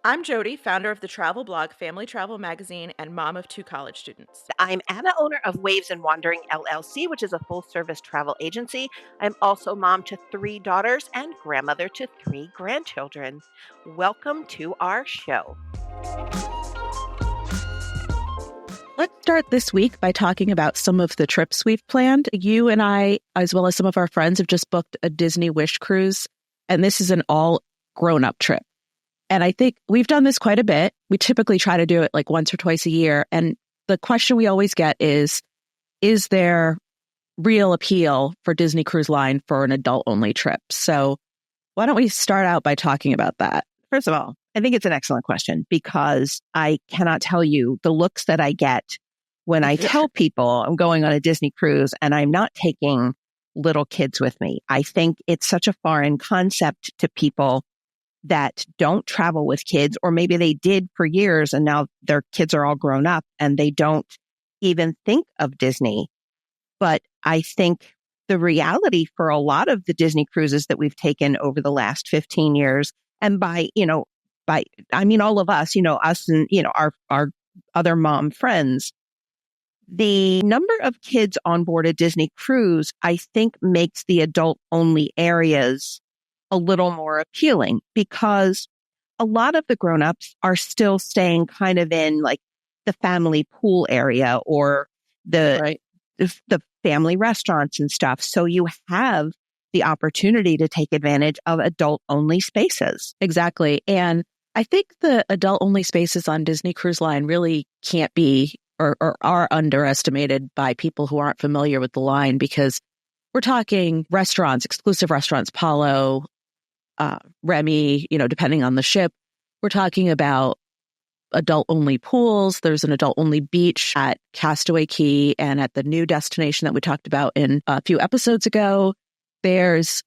I'm Jody, founder of the travel blog Family Travel Magazine and mom of 2 college students. I'm Anna, owner of Waves and Wandering LLC, which is a full service travel agency. I'm also mom to 3 daughters and grandmother to 3 grandchildren. Welcome to our show. Let's start this week by talking about some of the trips we've planned. You and I, as well as some of our friends, have just booked a Disney Wish cruise, and this is an all grown-up trip. And I think we've done this quite a bit. We typically try to do it like once or twice a year. And the question we always get is there real appeal for Disney Cruise Line for an adult-only trip? So why don't we start out by talking about that? First of all, I think it's an excellent question because I cannot tell you the looks that I get when I tell people I'm going on a Disney cruise and I'm not taking little kids with me. I think it's such a foreign concept to people that don't travel with kids, or maybe they did for years and now their kids are all grown up and they don't even think of Disney. But I think the reality for a lot of the Disney cruises that we've taken over the last 15 years, and I mean all of us, us and, our other mom friends, the number of kids on board a Disney cruise, I think makes the adult only areas a little more appealing because a lot of the grown-ups are still staying kind of in like the family pool area or the family restaurants and stuff. So you have the opportunity to take advantage of adult-only spaces. Exactly. And I think the adult-only spaces on Disney Cruise Line really can't be or are underestimated by people who aren't familiar with the line because we're talking restaurants, exclusive restaurants, Palo, Remy, depending on the ship. We're talking about adult-only pools. There's an adult-only beach at Castaway Cay and at the new destination that we talked about in a few episodes ago. There's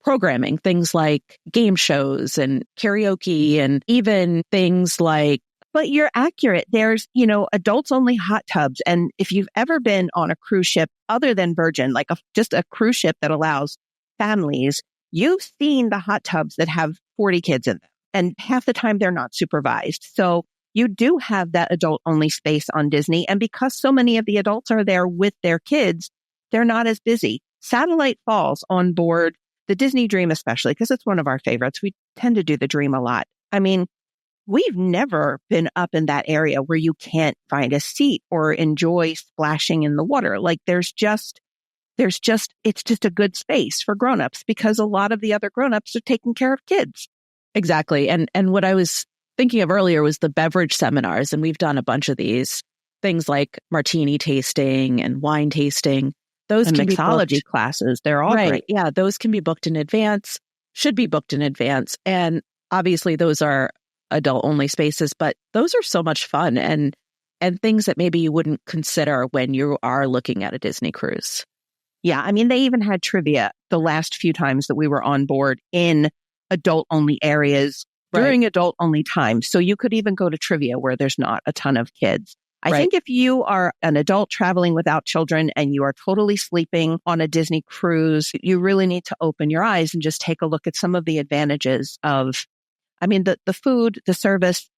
programming, things like game shows and karaoke and even things like... But you're accurate. There's, adults-only hot tubs. And if you've ever been on a cruise ship other than Virgin, like just a cruise ship that allows families, you've seen the hot tubs that have 40 kids in them, and half the time they're not supervised. So you do have that adult-only space on Disney. And because so many of the adults are there with their kids, they're not as busy. Satellite Falls on board the Disney Dream, especially because it's one of our favorites. We tend to do the Dream a lot. I mean, we've never been up in that area where you can't find a seat or enjoy splashing in the water. Like it's just a good space for grownups because a lot of the other grownups are taking care of kids. Exactly. And what I was thinking of earlier was the beverage seminars. And we've done a bunch of these things like martini tasting and wine tasting. Those and can mixology be classes. They're all right. Great. Yeah. Those can be booked in advance, should be booked in advance. And obviously those are adult only spaces, but those are so much fun and things that maybe you wouldn't consider when you are looking at a Disney cruise. Yeah, I mean, they even had trivia the last few times that we were on board in adult-only areas during adult-only time. So you could even go to trivia where there's not a ton of kids. I think if you are an adult traveling without children and you are totally sleeping on a Disney cruise, you really need to open your eyes and just take a look at some of the advantages of, the food, the service.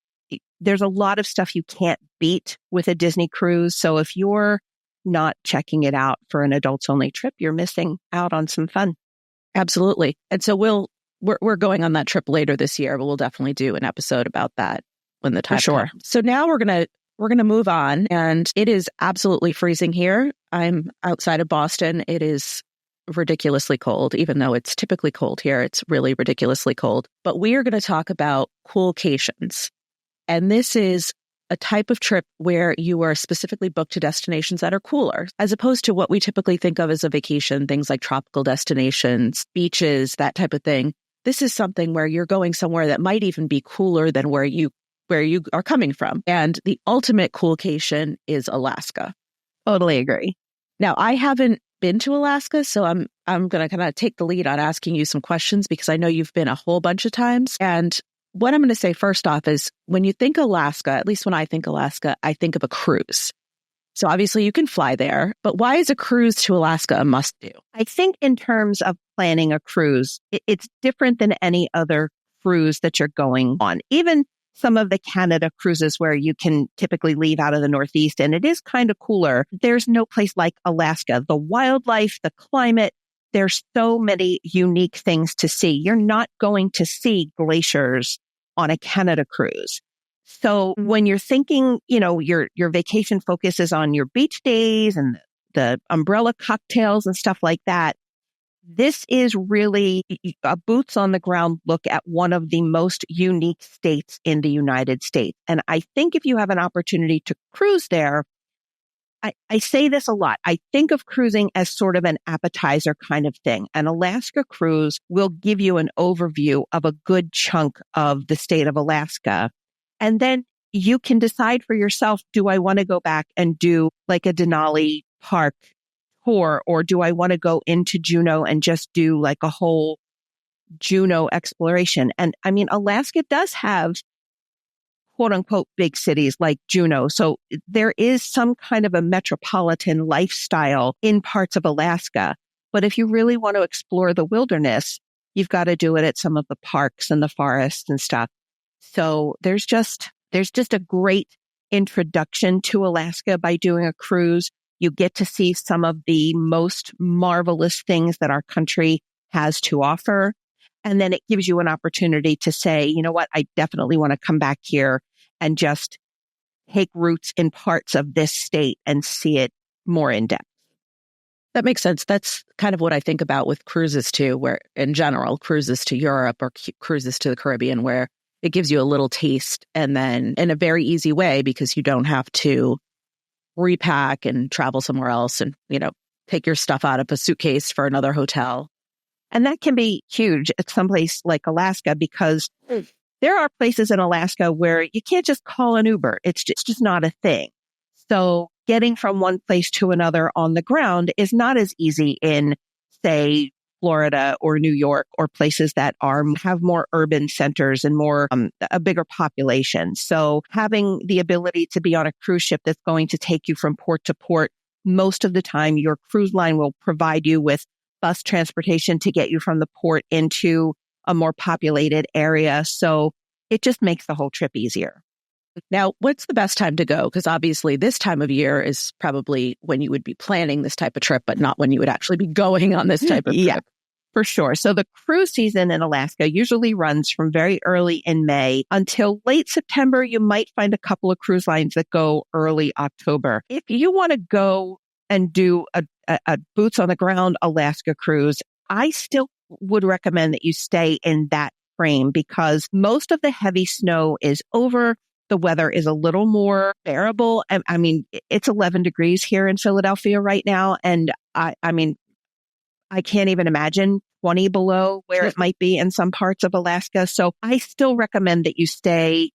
There's a lot of stuff you can't beat with a Disney cruise. So if you're not checking it out for an adults only trip, you're missing out on some fun. Absolutely. And so we're going on that trip later this year, but we'll definitely do an episode about that when the time comes. So now we're going to move on, and it is absolutely freezing here. I'm outside of Boston. It is ridiculously cold, even though it's typically cold here. It's really ridiculously cold. But we are going to talk about Coolcations. And this is a type of trip where you are specifically booked to destinations that are cooler, as opposed to what we typically think of as a vacation, things like tropical destinations, beaches, that type of thing. This is something where you're going somewhere that might even be cooler than where you are coming from. And the ultimate coolcation is Alaska. Totally agree. Now, I haven't been to Alaska, so I'm going to kind of take the lead on asking you some questions because I know you've been a whole bunch of times. And what I'm going to say first off is when you think Alaska, at least when I think Alaska, I think of a cruise. So obviously you can fly there, but why is a cruise to Alaska a must do? I think in terms of planning a cruise, it's different than any other cruise that you're going on. Even some of the Canada cruises where you can typically leave out of the Northeast, and it is kind of cooler. There's no place like Alaska. The wildlife, the climate, there's so many unique things to see. You're not going to see glaciers on a Canada cruise. So when you're thinking, your vacation focus is on your beach days and the umbrella cocktails and stuff like that, this is really a boots on the ground look at one of the most unique states in the United States. And I think if you have an opportunity to cruise there, I say this a lot. I think of cruising as sort of an appetizer kind of thing. An Alaska cruise will give you an overview of a good chunk of the state of Alaska. And then you can decide for yourself, do I want to go back and do like a Denali Park tour, or do I want to go into Juneau and just do like a whole Juneau exploration? And I mean, Alaska does have quote unquote big cities like Juneau. So there is some kind of a metropolitan lifestyle in parts of Alaska. But if you really want to explore the wilderness, you've got to do it at some of the parks and the forests and stuff. So there's just a great introduction to Alaska by doing a cruise. You get to see some of the most marvelous things that our country has to offer. And then it gives you an opportunity to say, you know what, I definitely want to come back here and just take roots in parts of this state and see it more in depth. That makes sense. That's kind of what I think about with cruises too, where in general, cruises to Europe or cruises to the Caribbean, where it gives you a little taste and then in a very easy way, because you don't have to repack and travel somewhere else and, take your stuff out of a suitcase for another hotel. And that can be huge at some place like Alaska, because there are places in Alaska where you can't just call an Uber. It's just not a thing. So getting from one place to another on the ground is not as easy in, say, Florida or New York, or places that have more urban centers and more a bigger population. So having the ability to be on a cruise ship that's going to take you from port to port, most of the time your cruise line will provide you with bus transportation to get you from the port into a more populated area. So it just makes the whole trip easier. Now, what's the best time to go? Because obviously this time of year is probably when you would be planning this type of trip, but not when you would actually be going on this type of trip. Yeah, for sure. So the cruise season in Alaska usually runs from very early in May until late September. You might find a couple of cruise lines that go early October. If you want to go and do a boots on the ground Alaska cruise, I still would recommend that you stay in that frame, because most of the heavy snow is over. The weather is a little more bearable. I mean, it's 11 degrees here in Philadelphia right now. And I can't even imagine 20 below where it might be in some parts of Alaska. So I still recommend that you stay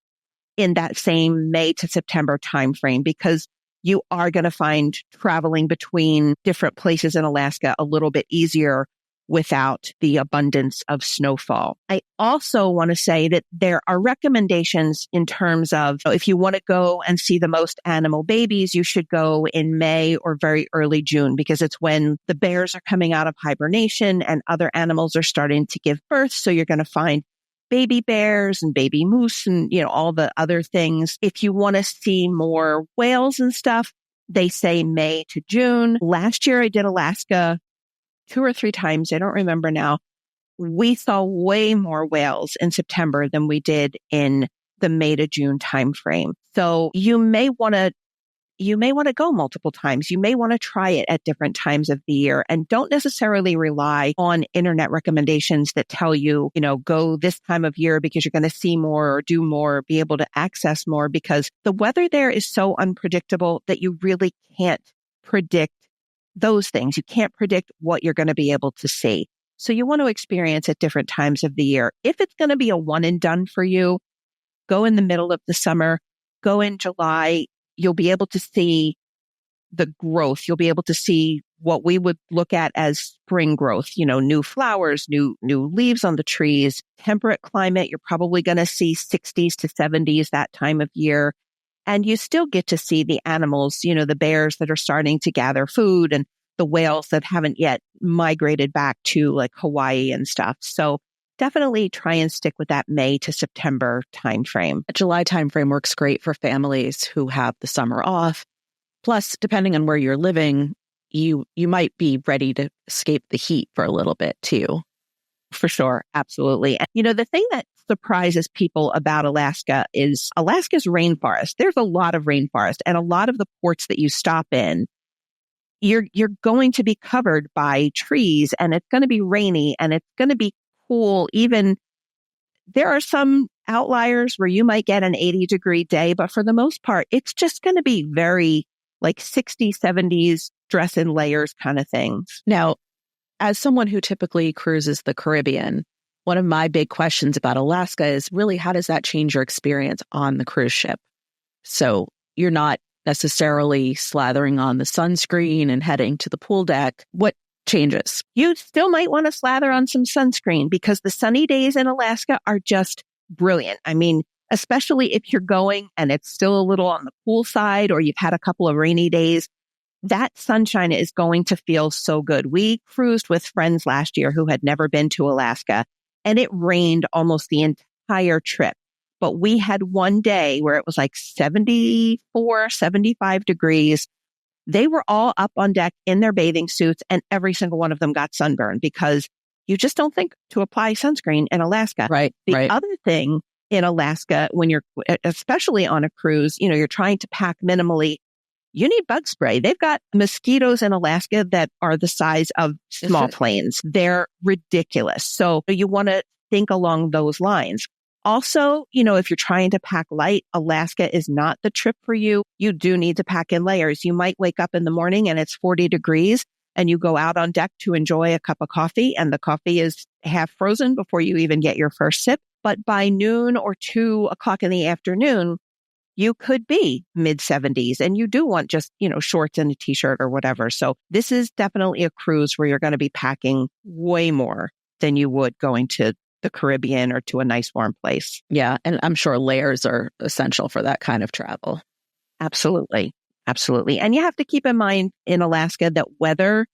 in that same May to September timeframe, because you are going to find traveling between different places in Alaska a little bit easier without the abundance of snowfall. I also want to say that there are recommendations in terms of, if you want to go and see the most animal babies, you should go in May or very early June, because it's when the bears are coming out of hibernation and other animals are starting to give birth. So you're going to find baby bears and baby moose and, all the other things. If you want to see more whales and stuff, they say May to June. Last year I did Alaska 2 or 3 times. I don't remember now. We saw way more whales in September than we did in the May to June timeframe. So you may want to go multiple times. You may want to try it at different times of the year, and don't necessarily rely on internet recommendations that tell you, go this time of year because you're going to see more or do more, or be able to access more, because the weather there is so unpredictable that you really can't predict those things. You can't predict what you're going to be able to see. So you want to experience at different times of the year. If it's going to be a one and done for you, go in the middle of the summer, go in July. You'll be able to see the growth. You'll be able to see what we would look at as spring growth, new flowers, new leaves on the trees. Temperate climate, you're probably going to see 60s to 70s that time of year. And you still get to see the animals, the bears that are starting to gather food, and the whales that haven't yet migrated back to like Hawaii and stuff. So definitely try and stick with that May to September timeframe. A July timeframe works great for families who have the summer off. Plus, depending on where you're living, you might be ready to escape the heat for a little bit too. For sure. Absolutely. And, the thing that surprises people about Alaska is Alaska's rainforest. There's a lot of rainforest, and a lot of the ports that you stop in, you're going to be covered by trees, and it's going to be rainy, and it's going to be cool. Even there are some outliers where you might get an 80-degree day, but for the most part, it's just going to be very like 60s, 70s, dress in layers kind of things. Now, as someone who typically cruises the Caribbean, one of my big questions about Alaska is really, how does that change your experience on the cruise ship? So you're not necessarily slathering on the sunscreen and heading to the pool deck. What changes? You still might want to slather on some sunscreen because the sunny days in Alaska are just brilliant. I mean, especially if you're going and it's still a little on the cool side or you've had a couple of rainy days, that sunshine is going to feel so good. We cruised with friends last year who had never been to Alaska, and it rained almost the entire trip. But we had one day where it was like 74, 75 degrees. They were all up on deck in their bathing suits, and every single one of them got sunburned because you just don't think to apply sunscreen in Alaska. Right. The other thing in Alaska, when you're, especially on a cruise, you're trying to pack minimally, you need bug spray. They've got mosquitoes in Alaska that are the size of small planes. They're ridiculous. So you want to think along those lines. Also, if you're trying to pack light, Alaska is not the trip for you. You do need to pack in layers. You might wake up in the morning and it's 40 degrees and you go out on deck to enjoy a cup of coffee and the coffee is half frozen before you even get your first sip. But by noon or 2 o'clock in the afternoon, you could be mid 70s and you do want just, shorts and a t-shirt or whatever. So this is definitely a cruise where you're going to be packing way more than you would going to the Caribbean or to a nice warm place. Yeah. And I'm sure layers are essential for that kind of travel. Absolutely. Absolutely. And you have to keep in mind in Alaska that weather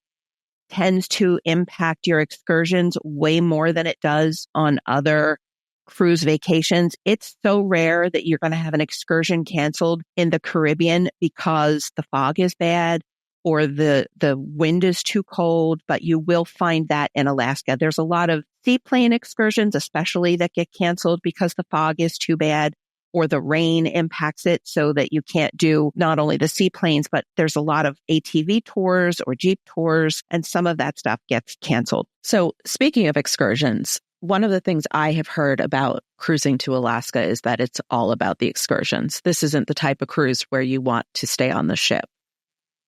tends to impact your excursions way more than it does on other cruise vacations. It's so rare that you're going to have an excursion canceled in the Caribbean because the fog is bad or the wind is too cold, but you will find that in Alaska. There's a lot of seaplane excursions, especially that get canceled because the fog is too bad or the rain impacts it so that you can't do not only the seaplanes, but there's a lot of ATV tours or Jeep tours, and some of that stuff gets canceled. So speaking of excursions, one of the things I have heard about cruising to Alaska is that it's all about the excursions. This isn't the type of cruise where you want to stay on the ship.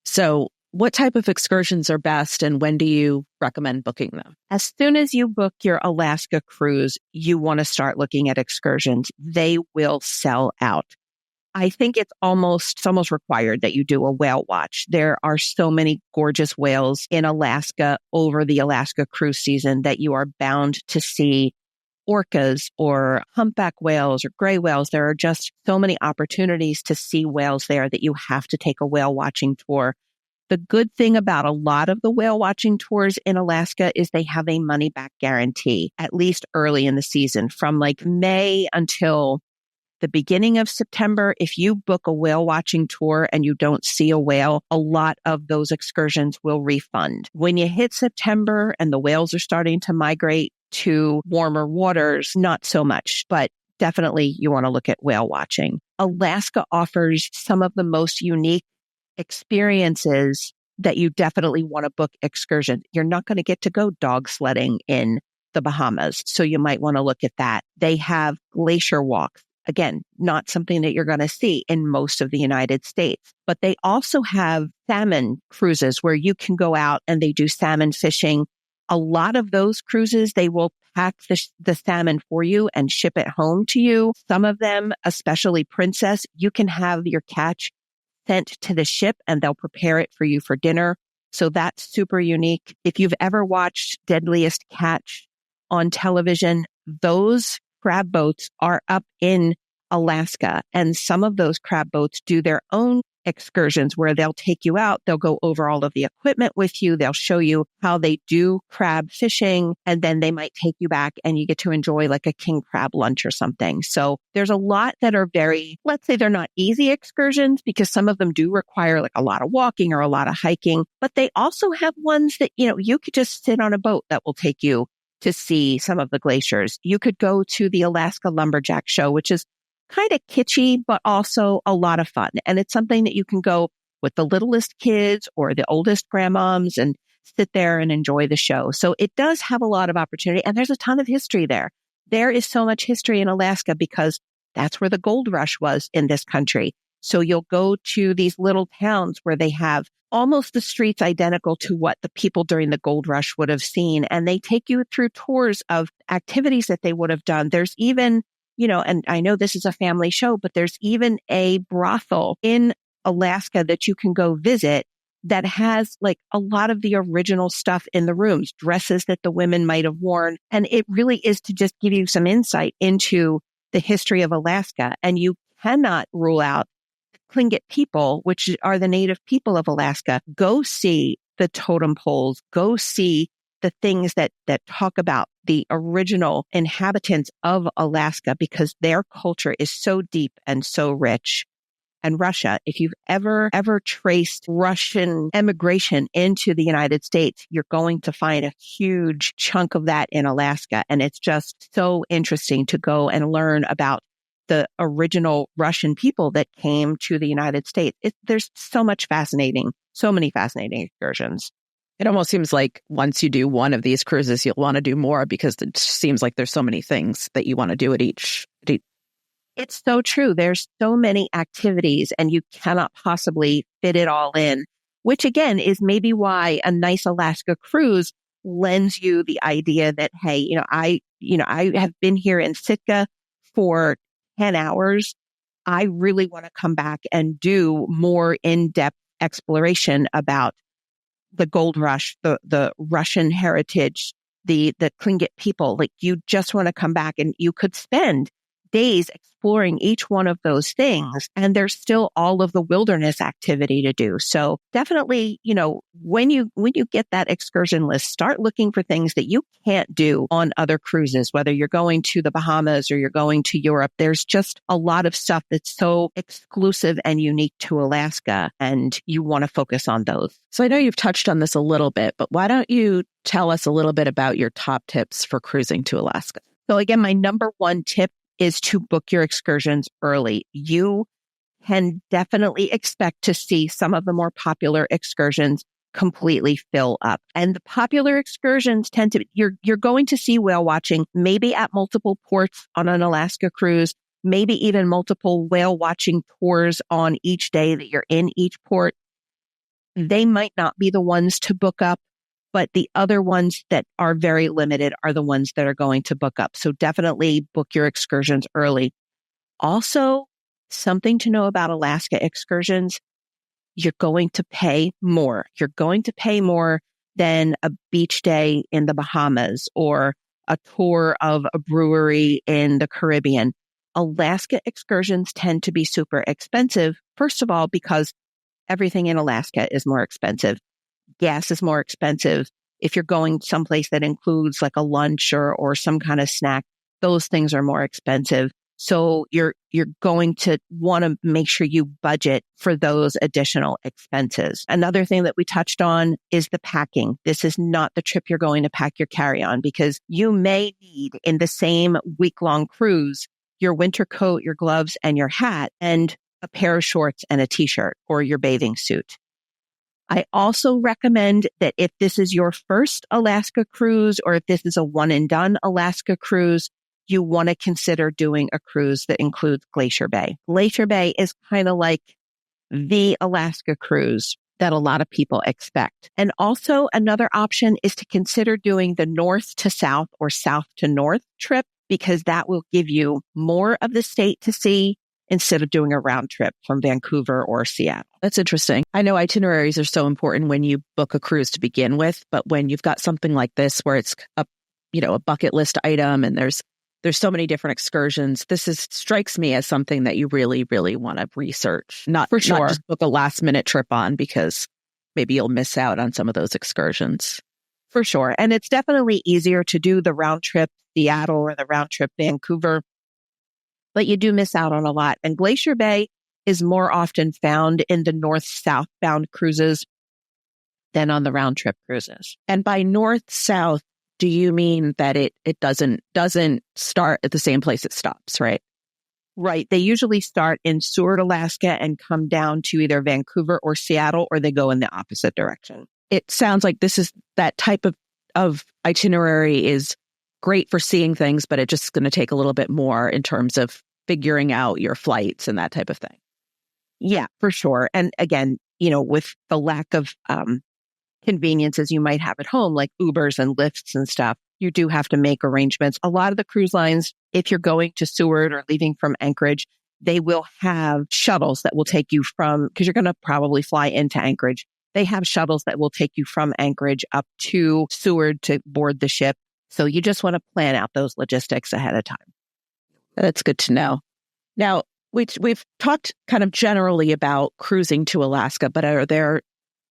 So what type of excursions are best and when do you recommend booking them? As soon as you book your Alaska cruise, you want to start looking at excursions. They will sell out. I think it's almost required that you do a whale watch. There are so many gorgeous whales in Alaska over the Alaska cruise season that you are bound to see orcas or humpback whales or gray whales. There are just so many opportunities to see whales there that you have to take a whale watching tour. The good thing about a lot of the whale watching tours in Alaska is they have a money back guarantee, at least early in the season, from like May until the beginning of September. If you book a whale watching tour and you don't see a whale, a lot of those excursions will refund. When you hit September and the whales are starting to migrate to warmer waters, not so much, but definitely you want to look at whale watching. Alaska offers some of the most unique experiences that you definitely want to book excursions. You're not going to get to go dog sledding in the Bahamas, so you might want to look at that. They have glacier walks. Again, not something that you're going to see in most of the United States, but they also have salmon cruises where you can go out and they do salmon fishing. A lot of those cruises, they will pack the salmon for you and ship it home to you. Some of them, especially Princess, you can have your catch sent to the ship and they'll prepare it for you for dinner. So that's super unique. If you've ever watched Deadliest Catch on television, those crab boats are up in Alaska, and some of those crab boats do their own excursions where they'll take you out. They'll go over all of the equipment with you. They'll show you how they do crab fishing. And then they might take you back and you get to enjoy like a king crab lunch or something. So there's a lot that are very, let's say they're not easy excursions because some of them do require like a lot of walking or a lot of hiking, but they also have ones that, you could just sit on a boat that will take you to see some of the glaciers. You could go to the Alaska Lumberjack Show, which is kind of kitschy, but also a lot of fun. And it's something that you can go with the littlest kids or the oldest grandmoms and sit there and enjoy the show. So it does have a lot of opportunity and there's a ton of history there. There is so much history in Alaska because that's where the gold rush was in this country. So you'll go to these little towns where they have almost the streets identical to what the people during the gold rush would have seen. And they take you through tours of activities that they would have done. There's even and I know this is a family show, but there's even a brothel in Alaska that you can go visit that has like a lot of the original stuff in the rooms, dresses that the women might have worn. And it really is to just give you some insight into the history of Alaska. And you cannot rule out Tlingit people, which are the native people of Alaska. Go see the totem poles, go see the things that talk about the original inhabitants of Alaska because their culture is so deep and so rich. And Russia, if you've ever traced Russian emigration into the United States, you're going to find a huge chunk of that in Alaska. And it's just so interesting to go and learn about the original Russian people that came to the United States. There's so many fascinating excursions. It almost seems like once you do one of these cruises, you'll want to do more because it seems like there's so many things that you want to do at each. It's so true. There's so many activities and you cannot possibly fit it all in, which again is maybe why a nice Alaska cruise lends you the idea that, hey, I have been here in Sitka for 10 hours. I really want to come back and do more in-depth exploration about the gold rush, the Russian heritage, the Tlingit people. Like you just want to come back and you could spend days exploring each one of those things. And there's still all of the wilderness activity to do. So definitely, when you get that excursion list, start looking for things that you can't do on other cruises, whether you're going to the Bahamas or you're going to Europe. There's just a lot of stuff that's so exclusive and unique to Alaska, and you want to focus on those. So I know you've touched on this a little bit, but why don't you tell us a little bit about your top tips for cruising to Alaska? So again, my number one tip is to book your excursions early. You can definitely expect to see some of the more popular excursions completely fill up. And the popular excursions tend to, you're going to see whale watching, maybe at multiple ports on an Alaska cruise, maybe even multiple whale watching tours on each day that you're in each port. They might not be the ones to book up, but the other ones that are very limited are the ones that are going to book up. So definitely book your excursions early. Also, something to know about Alaska excursions, you're going to pay more. You're going to pay more than a beach day in the Bahamas or a tour of a brewery in the Caribbean. Alaska excursions tend to be super expensive, first of all, because everything in Alaska is more expensive. Gas is more expensive. If you're going someplace that includes like a lunch or some kind of snack, those things are more expensive. So you're going to want to make sure you budget for those additional expenses. Another thing that we touched on is the packing. This is not the trip you're going to pack your carry-on because you may need in the same week-long cruise your winter coat, your gloves, and your hat, and a pair of shorts and a t-shirt or your bathing suit. I also recommend that if this is your first Alaska cruise or if this is a one and done Alaska cruise, you want to consider doing a cruise that includes Glacier Bay. Glacier Bay is kind of like the Alaska cruise that a lot of people expect. And also another option is to consider doing the north to south or south to north trip because that will give you more of the state to see instead of doing a round trip from Vancouver or Seattle. That's interesting. I know itineraries are so important when you book a cruise to begin with, but when you've got something like this where it's a bucket list item and there's there's so many different excursions. This strikes me as something that you really, really want to research, not just book a last minute trip on, because maybe you'll miss out on some of those excursions. For sure. And it's definitely easier to do the round trip Seattle or the round trip Vancouver, but you do miss out on a lot. And Glacier Bay is more often found in the north-southbound cruises than on the round trip cruises. And by north-south, do you mean that it doesn't start at the same place it stops, right? Right. They usually start in Seward, Alaska and come down to either Vancouver or Seattle, or they go in the opposite direction. It sounds like this is that type of itinerary is great for seeing things, but it's just going to take a little bit more in terms of figuring out your flights and that type of thing. Yeah, for sure. And again, with the lack of conveniences you might have at home, like Ubers and Lyfts and stuff, you do have to make arrangements. A lot of the cruise lines, if you're going to Seward or leaving from Anchorage, they will have shuttles that will take you because you're going to probably fly into Anchorage. They have shuttles that will take you from Anchorage up to Seward to board the ship. So you just want to plan out those logistics ahead of time. That's good to know. Now, we've talked kind of generally about cruising to Alaska, but are there,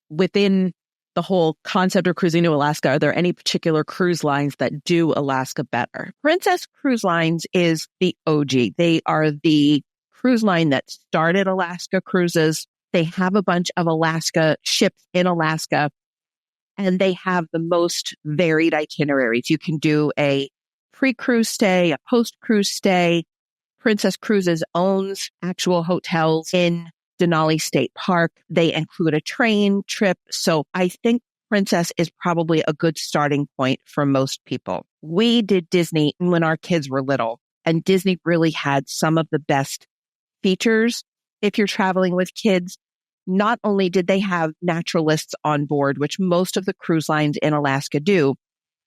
within the whole concept of cruising to Alaska, are there any particular cruise lines that do Alaska better? Princess Cruise Lines is the OG. They are the cruise line that started Alaska cruises. They have a bunch of Alaska ships in Alaska, and they have the most varied itineraries. You can do a pre-cruise stay, a post-cruise stay. Princess Cruises owns actual hotels in Denali State Park. They include a train trip. So I think Princess is probably a good starting point for most people. We did Disney when our kids were little, and Disney really had some of the best features if you're traveling with kids. Not only did they have naturalists on board, which most of the cruise lines in Alaska do,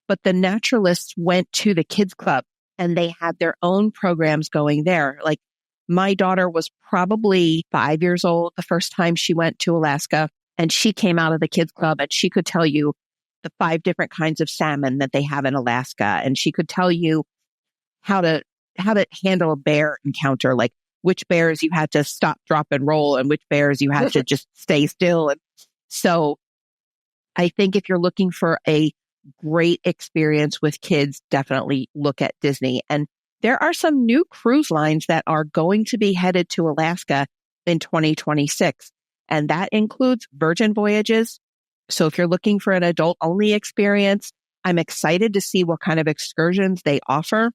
but the naturalists went to the kids club and they had their own programs going there. Like, my daughter was probably 5 years old the first time she went to Alaska, and she came out of the kids club and she could tell you the 5 different kinds of salmon that they have in Alaska. And she could tell you how to handle a bear encounter, like which bears you had to stop, drop, and roll, and which bears you had to just stay still. And so I think if you're looking for a great experience with kids, definitely look at Disney. And there are some new cruise lines that are going to be headed to Alaska in 2026. And that includes Virgin Voyages. So if you're looking for an adult only experience, I'm excited to see what kind of excursions they offer.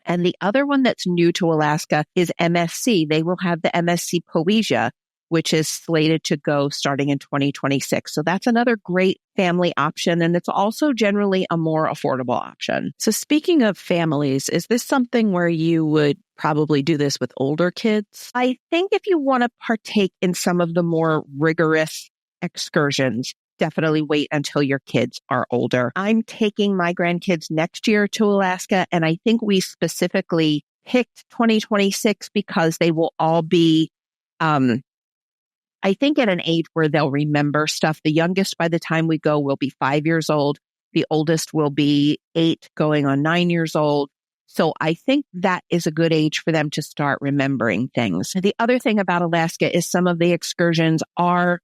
And the other one that's new to Alaska is MSC. They will have the MSC Poesia, which is slated to go starting in 2026. So that's another great family option. And it's also generally a more affordable option. So speaking of families, is this something where you would probably do this with older kids? I think if you want to partake in some of the more rigorous excursions, definitely wait until your kids are older. I'm taking my grandkids next year to Alaska, and I think we specifically picked 2026 because they will all be, I think, at an age where they'll remember stuff. The youngest by the time we go will be 5 years old. The oldest will be 8 going on 9 years old. So I think that is a good age for them to start remembering things. The other thing about Alaska is some of the excursions are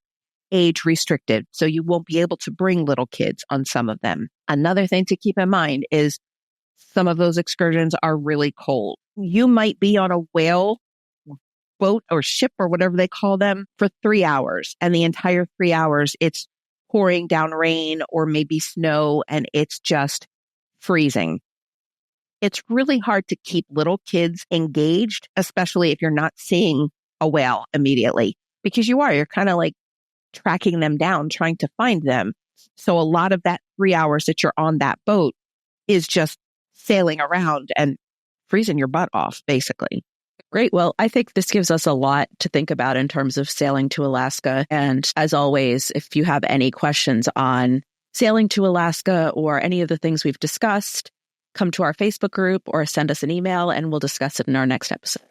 age restricted, so you won't be able to bring little kids on some of them. Another thing to keep in mind is some of those excursions are really cold. You might be on a whale boat or ship or whatever they call them for 3 hours, and the entire 3 hours it's pouring down rain or maybe snow, and it's just freezing. It's really hard to keep little kids engaged, especially if you're not seeing a whale immediately, because you're kind of like tracking them down, trying to find them. So a lot of that 3 hours that you're on that boat is just sailing around and freezing your butt off, basically. Great. Well, I think this gives us a lot to think about in terms of sailing to Alaska. And as always, if you have any questions on sailing to Alaska or any of the things we've discussed, come to our Facebook group or send us an email and we'll discuss it in our next episode.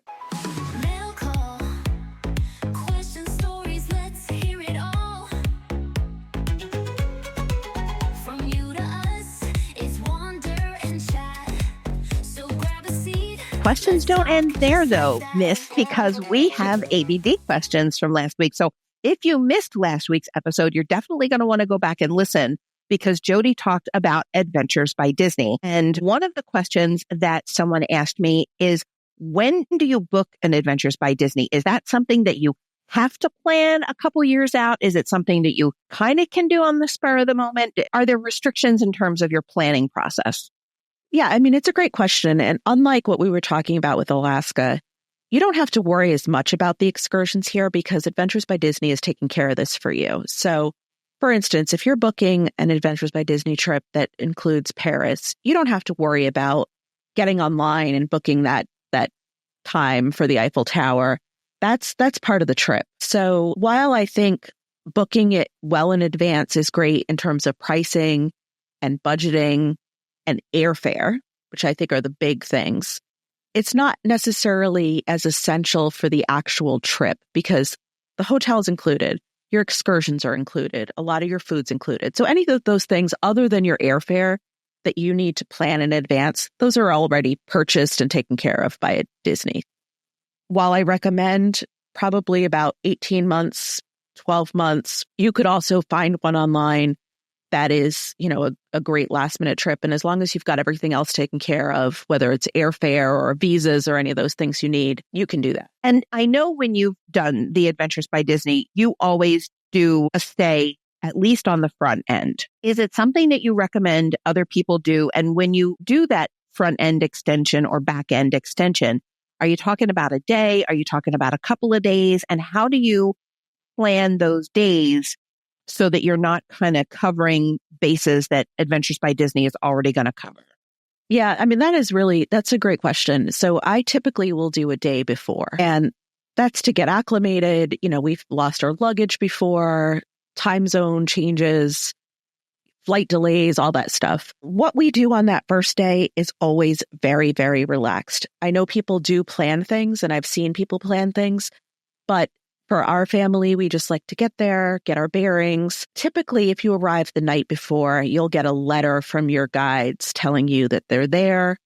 From you to us, it's wander and chat. So grab questions don't end there, though, Miss, because we have ABD questions from last week. So if you missed last week's episode, you're definitely going to want to go back and listen because Jody talked about Adventures by Disney. And one of the questions that someone asked me is, when do you book an Adventures by Disney? Is that something that you have to plan a couple years out? Is it something that you kind of can do on the spur of the moment? Are there restrictions in terms of your planning process? Yeah, I mean, it's a great question. And unlike what we were talking about with Alaska, you don't have to worry as much about the excursions here because Adventures by Disney is taking care of this for you. So, for instance, if you're booking an Adventures by Disney trip that includes Paris, you don't have to worry about getting online and booking that time for the Eiffel Tower. That's part of the trip. So while I think booking it well in advance is great in terms of pricing and budgeting and airfare, which I think are the big things, it's not necessarily as essential for the actual trip because the hotel's included, your excursions are included, a lot of your food's included. So any of those things other than your airfare that you need to plan in advance, those are already purchased and taken care of by Disney. While I recommend probably about 18 months, 12 months, you could also find one online that is, a great last minute trip. And as long as you've got everything else taken care of, whether it's airfare or visas or any of those things you need, you can do that. And I know when you've done the Adventures by Disney, you always do a stay at least on the front end. Is it something that you recommend other people do? And when you do that front end extension or back end extension, are you talking about a day? Are you talking about a couple of days? And how do you plan those days so that you're not kind of covering bases that Adventures by Disney is already going to cover? Yeah, I mean, that's a great question. So I typically will do a day before, and that's to get acclimated. We've lost our luggage before, time zone changes, flight delays, all that stuff. What we do on that first day is always very, very relaxed. I know people do plan things, and I've seen people plan things, but for our family, we just like to get there, get our bearings. Typically, if you arrive the night before, you'll get a letter from your guides telling you that they're there,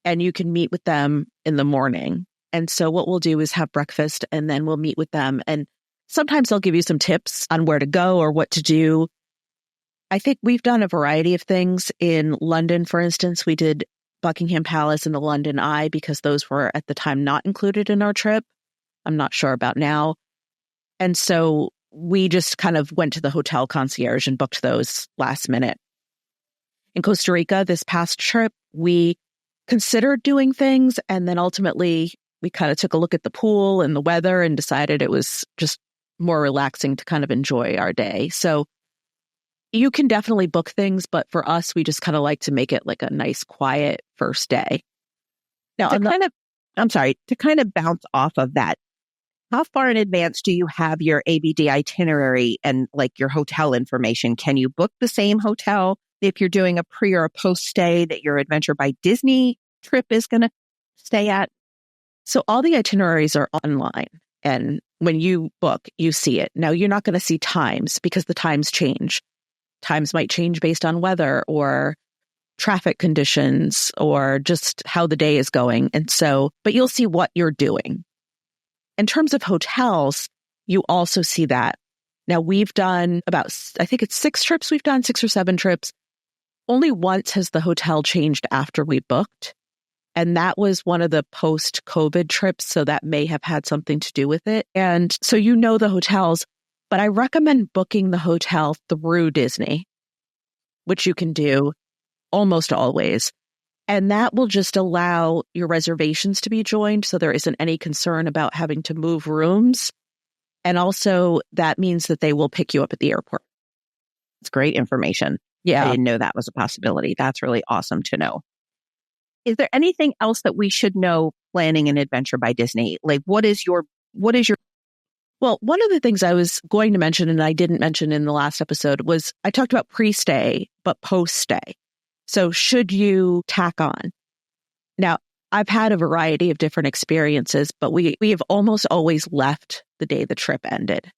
and you can meet with them in the morning. And so what we'll do is have breakfast, and then we'll meet with them. And sometimes they'll give you some tips on where to go or what to do. I think we've done a variety of things. In London, for instance, we did Buckingham Palace and the London Eye because those were at the time not included in our trip. I'm not sure about now. And so we just kind of went to the hotel concierge and booked those last minute. In Costa Rica, this past trip, we considered doing things, and then ultimately we kind of took a look at the pool and the weather and decided it was just more relaxing to kind of enjoy our day. So you can definitely book things, but for us, we just kind of like to make it like a nice, quiet first day. Now, to kind of bounce off of that, how far in advance do you have your ABD itinerary and like your hotel information? Can you book the same hotel if you're doing a pre or a post stay that your Adventure by Disney trip is going to stay at? So all the itineraries are online, and when you book, you see it. Now, you're not going to see times because the times change. Times might change based on weather or traffic conditions or just how the day is going. And so, but you'll see what you're doing. In terms of hotels, you also see that. Now, we've done I think it's 6 trips. We've done 6 or 7 trips. Only once has the hotel changed after we booked. And that was one of the post-COVID trips. So that may have had something to do with it. And so the hotels, but I recommend booking the hotel through Disney, which you can do almost always. And that will just allow your reservations to be joined so there isn't any concern about having to move rooms. And also that means that they will pick you up at the airport. It's great information. Yeah. I didn't know that was a possibility. That's really awesome to know. Is there anything else that we should know planning an Adventure by Disney? Like what is your Well, one of the things I was going to mention and I didn't mention in the last episode was I talked about pre-stay, but post-stay. So should you tack on? Now, I've had a variety of different experiences, but we have almost always left the day the trip ended.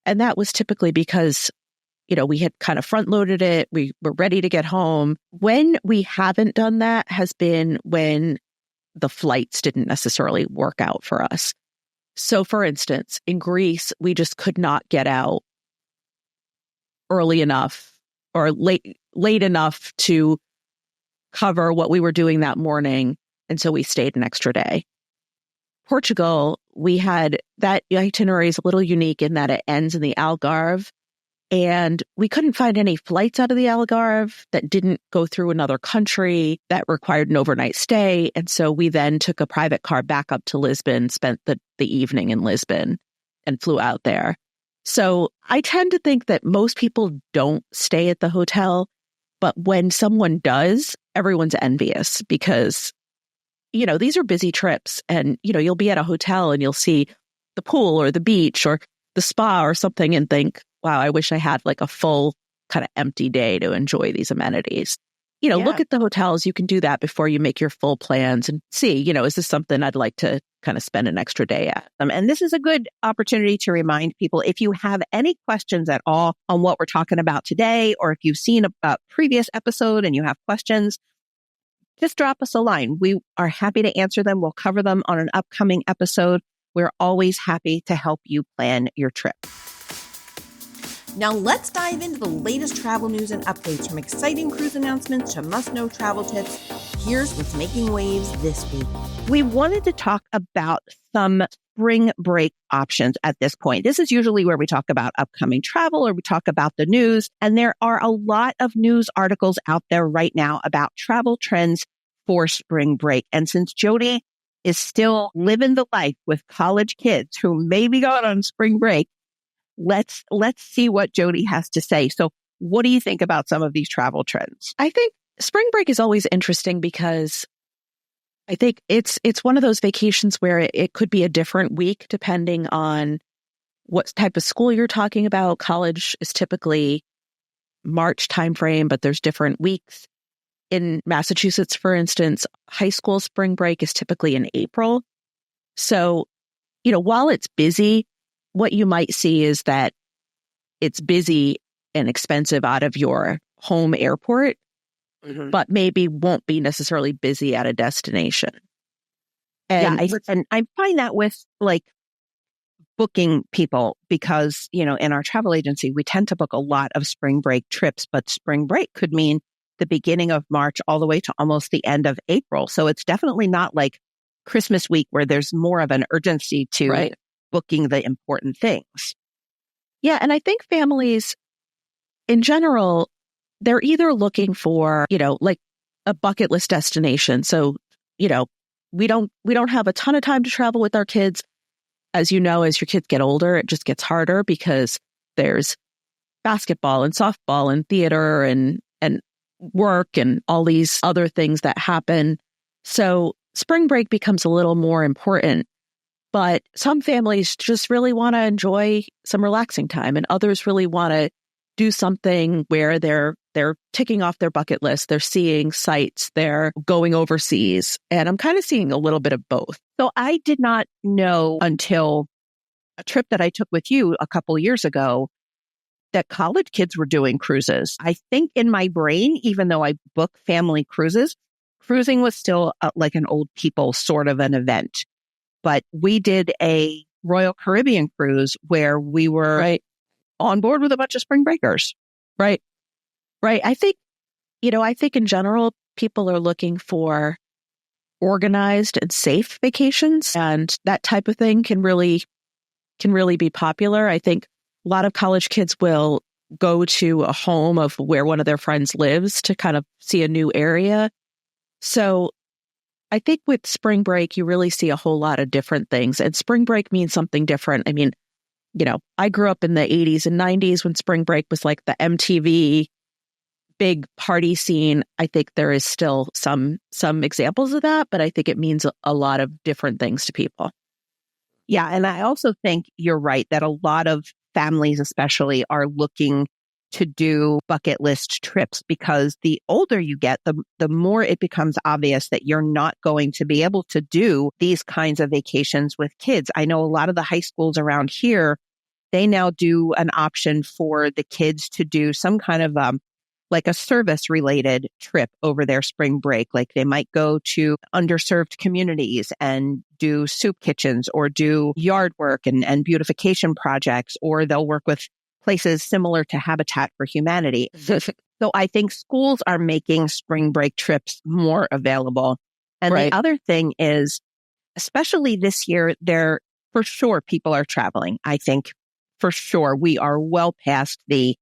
And that was typically because, we had kind of front loaded it. We were ready to get home. When we haven't done that has been when the flights didn't necessarily work out for us. So for instance, in Greece, we just could not get out early enough or late enough to cover what we were doing that morning. And so we stayed an extra day. Portugal, we had that itinerary is a little unique in that it ends in the Algarve. And we couldn't find any flights out of the Algarve that didn't go through another country that required an overnight stay. And so we then took a private car back up to Lisbon, spent the evening in Lisbon, and flew out there. So I tend to think that most people don't stay at the hotel, but when someone does, everyone's envious because, these are busy trips and, you'll be at a hotel and you'll see the pool or the beach or the spa or something and think, wow, I wish I had like a full kind of empty day to enjoy these amenities. Look at the hotels. You can do that before you make your full plans and see, is this something I'd like to kind of spend an extra day at? And this is a good opportunity to remind people, if you have any questions at all on what we're talking about today, or if you've seen a previous episode and you have questions, just drop us a line. We are happy to answer them. We'll cover them on an upcoming episode. We're always happy to help you plan your trip. Now let's dive into the latest travel news and updates, from exciting cruise announcements to must-know travel tips. Here's what's making waves this week. We wanted to talk about some spring break options at this point. This is usually where we talk about upcoming travel or we talk about the news. And there are a lot of news articles out there right now about travel trends for spring break. And since Jody is still living the life with college kids who may be going on spring break, let's see what Jody has to say. So what do you think about some of these travel trends? I think spring break is always interesting because I think it's one of those vacations where it could be a different week depending on what type of school you're talking about. College is typically March timeframe, but there's different weeks. In Massachusetts, for instance, high school spring break is typically in April. So, while it's busy, what you might see is that it's busy and expensive out of your home airport, but maybe won't be necessarily busy at a destination. And I find that with like booking people because, in our travel agency, we tend to book a lot of spring break trips, but spring break could mean the beginning of March all the way to almost the end of April. So it's definitely not like Christmas week where there's more of an urgency to booking the important things. Yeah. And I think families in general, they're either looking for, like a bucket list destination. So, we don't have a ton of time to travel with our kids. As you know, as your kids get older, it just gets harder because there's basketball and softball and theater and work and all these other things that happen. So spring break becomes a little more important. But some families just really want to enjoy some relaxing time, and others really want to do something where they're ticking off their bucket list, they're seeing sights, they're going overseas. And I'm kind of seeing a little bit of both. So I did not know until a trip that I took with you a couple years ago that college kids were doing cruises. I think in my brain, even though I book family cruises, cruising was still like an old people sort of an event. But we did a Royal Caribbean cruise where we were on board with a bunch of spring breakers. Right. I think in general, people are looking for organized and safe vacations, and that type of thing can really be popular. I think a lot of college kids will go to a home of where one of their friends lives to kind of see a new area. So I think with spring break, you really see a whole lot of different things. And spring break means something different. I mean, I grew up in the 80s and 90s when spring break was like the MTV big party scene. I think there is still some examples of that, but I think it means a lot of different things to people. Yeah. And I also think you're right that a lot of families especially are looking to do bucket list trips because the older you get, the more it becomes obvious that you're not going to be able to do these kinds of vacations with kids. I know a lot of the high schools around here, they now do an option for the kids to do some kind of like a service related trip over their spring break. Like they might go to underserved communities and do soup kitchens or do yard work and beautification projects, or they'll work with places similar to Habitat for Humanity. So I think schools are making spring break trips more available. And the other thing is, especially this year, for sure people are traveling. I think for sure we are well past the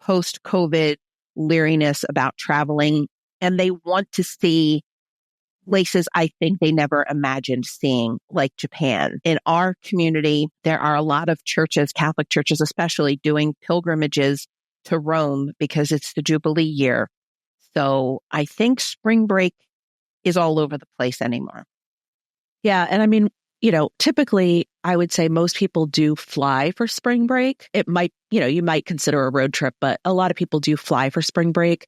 post-COVID leeriness about traveling, and they want to see places I think they never imagined seeing, like Japan. In our community, there are a lot of churches, Catholic churches especially, doing pilgrimages to Rome because it's the Jubilee year. So I think spring break is all over the place anymore. Yeah. And I mean, typically I would say most people do fly for spring break. It might, you might consider a road trip, but a lot of people do fly for spring break.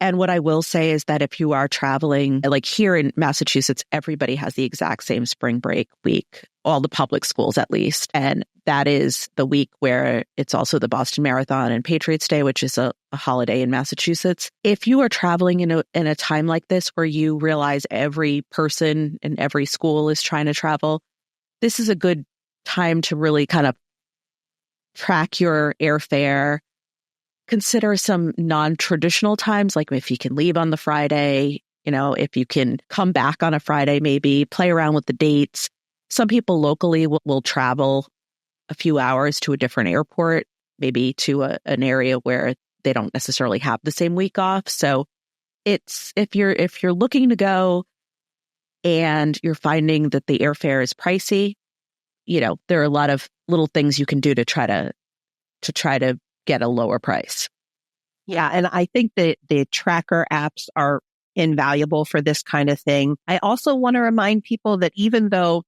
And what I will say is that if you are traveling, like here in Massachusetts, everybody has the exact same spring break week, all the public schools at least. And that is the week where it's also the Boston Marathon and Patriots Day, which is a holiday in Massachusetts. If you are traveling in a time like this where you realize every person in every school is trying to travel, this is a good time to really kind of track your airfare. Consider some non-traditional times, like if you can leave on the Friday, if you can come back on a Friday, maybe play around with the dates. Some people locally will travel a few hours to a different airport, maybe to an area where they don't necessarily have the same week off. So it's if you're looking to go and you're finding that the airfare is pricey, there are a lot of little things you can do to try to get a lower price. Yeah. And I think that the tracker apps are invaluable for this kind of thing. I also want to remind people that even though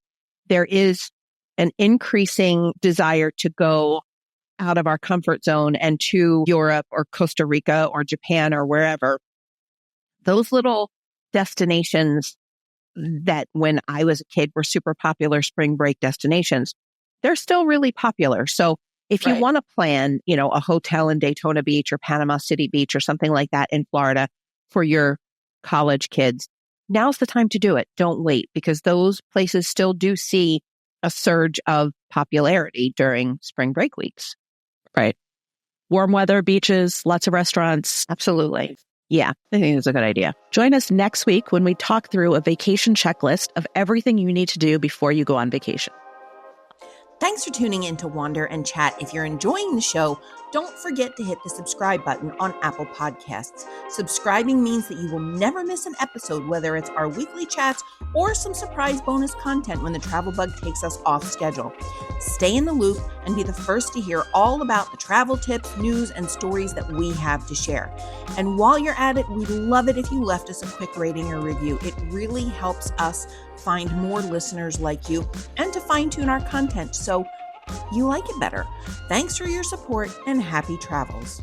there is an increasing desire to go out of our comfort zone and to Europe or Costa Rica or Japan or wherever, those little destinations that when I was a kid were super popular spring break destinations, they're still really popular. So if you want to plan, a hotel in Daytona Beach or Panama City Beach or something like that in Florida for your college kids, now's the time to do it. Don't wait, because those places still do see a surge of popularity during spring break weeks. Right. Warm weather, beaches, lots of restaurants. Absolutely. Yeah, I think it's a good idea. Join us next week when we talk through a vacation checklist of everything you need to do before you go on vacation. Thanks for tuning in to Wander and Chat. If you're enjoying the show, don't forget to hit the subscribe button on Apple Podcasts. Subscribing means that you will never miss an episode, whether it's our weekly chats or some surprise bonus content when the travel bug takes us off schedule. Stay in the loop and be the first to hear all about the travel tips, news, and stories that we have to share. And while you're at it, we'd love it if you left us a quick rating or review. It really helps us find more listeners like you and to fine-tune our content so you like it better. Thanks for your support and happy travels.